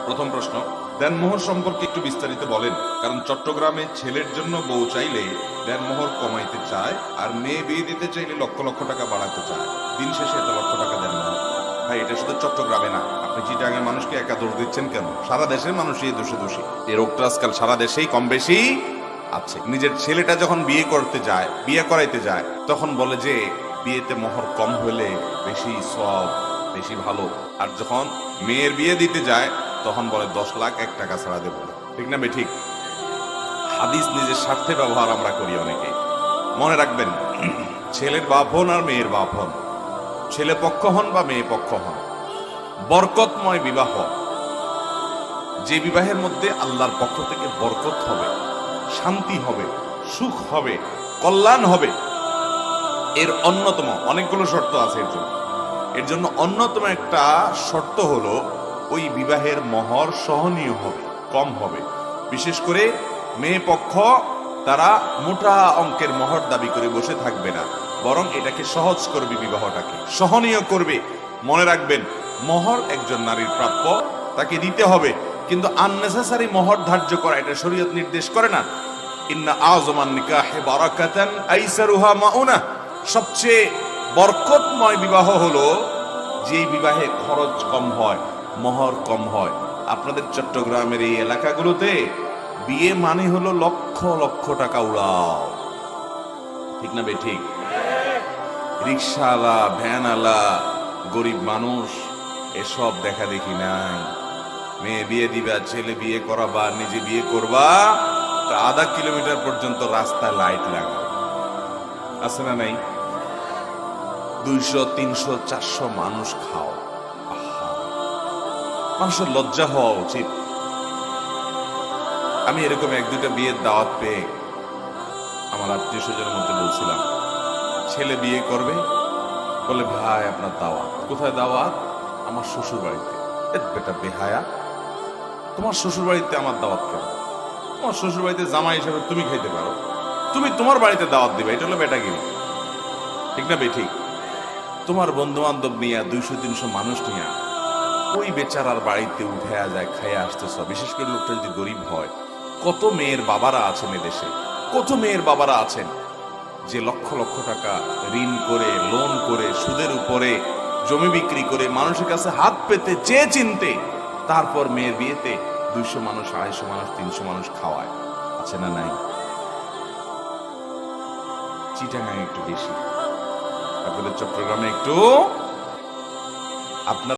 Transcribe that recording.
প্রথম প্রশ্ন, দেনমোহর সম্পর্কে একটু বিস্তারিত বলেন। কারণ চট্টগ্রামে ছেলের জন্য বউ চাইলে দেনমোহর কমাইতে চায়, আর মেয়ে বিয়ে দিতে চাইলে লক্ষ লক্ষ টাকা বাড়াতে চায়। দিন শেষে এত লক্ষ টাকা দেনমোহর। ভাই, এটা শুধু চট্টগ্রামে না, আপনি চিটাগাংয়ের মানুষকে একা দোষ দিচ্ছেন কেন? সারা দেশের মানুষই দোষে দোষী। এই রোগটা আজকাল সারা দেশেই কম বেশি আছে। নিজের ছেলেটা যখন বিয়ে করতে যায়, বিয়ে করাইতে যায়, তখন বলে যে বিয়েতে মোহর কম হলে বেশি সওয়াব, বেশি ভালো। আর যখন মেয়ের বিয়ে দিতে যায় তখন বলে 10 লাখ 1 টাকা ছাড়া দেবো না। ঠিক না বেঠিক? হাদিস নিজের স্বার্থে ব্যবহার আমরা করি অনেকে। মনে রাখবেন, ছেলের বাপ হন আর মেয়ের বাপ হন, ছেলে পক্ষ হন বা মেয়ে পক্ষ হন, বরকতময় বিবাহ, যে বিবাহের মধ্যে আল্লাহর পক্ষ থেকে বরকত হবে, শান্তি হবে, সুখ হবে, কল্যাণ হবে, এর অন্যতম অনেকগুলো শর্ত আছে। এর জন্য অন্যতম একটা শর্ত হলো ওই বিবাহের মোহর সহনীয় হবে, কম হবে। বিশেষ করে মেয়ে পক্ষ তারা মোটা অঙ্কের মোহর দাবি করে বসে থাকবে না, বরং এটাকে সহজ করবে, বিবাহটাকে সহনীয় করবে। মনে রাখবেন, মোহর একজন নারীর প্রাপ্য, তাকে দিতে হবে, কিন্তু আননেসেসারি মোহর ধার্য করা এটা শরীয়ত নির্দেশ করে না। ইন্না আযমান নিকাহে বারাকাতান আইসারুহা মাউনা, সবচেয়ে বরকতময় বিবাহ হলো যে বিবাহে খরচ কম হয়, মোহর কম হয়। আপনাদের চট্টগ্রামের এই এলাকাগুলোতে বিয়ে মানে হলো লক্ষ লক্ষ টাকা উড়াও। ঠিক না বেঠিক? রিক্সাওয়ালা, ভ্যানওয়ালা, গরিব মানুষ এসব দেখা দেখি নাই। মেয়ে বিয়ে দিবা, ছেলে বিয়ে করাবা, নিজে বিয়ে করবা, তো আধা কিলোমিটার পর্যন্ত রাস্তায় লাইট লাগা আছে না নাই? 200, 300, 400 মানুষ খাও। মানুষের লজ্জা হওয়া উচিত। আমি এরকম 1-2টা বিয়ের দাওয়াত পেয়ে আমার আত্মীয় স্বজনের মধ্যে বলছিলাম, ছেলে বিয়ে করবে, বলে ভাই আপনার দাওয়াত কোথায়? দাওয়াত আমার শ্বশুর বাড়িতে। বেটা বেহায়া, তোমার শ্বশুর বাড়িতে আমার দাওয়াত কেন? তোমার শ্বশুর বাড়িতে জামাই হিসেবে তুমি খাইতে পারো, তুমি তোমার বাড়িতে দাওয়াত দিবে, এটা হলো বেটাগিরি। ঠিক না বেঠিক? তোমার বন্ধু বান্ধব নিয়ে 200-300 মানুষ নিয়ে ওই বেচারার বাড়িতে উঠে যায়, খাইয়া আসতেছ। বিশেষ করে লোকটা যদি গরিব হয়। কত মেয়ের বাবারা আছেন এদেশে, কত মেয়ের বাবারা আছেন যে লক্ষ লক্ষ টাকা ঋণ করে, লোন করে, সুদের উপরে জমি বিক্রি করে, মানুষের কাছে হাত পেতে চেয়ে চিনতে, তারপর মেয়ের বিয়েতে 200 মানুষ, 250 মানুষ, 300 মানুষ খাওয়ায়। আছে না নাই? চিটাগাং একটু বেশি, আপনাদের চট্টগ্রামে একটু। আপনার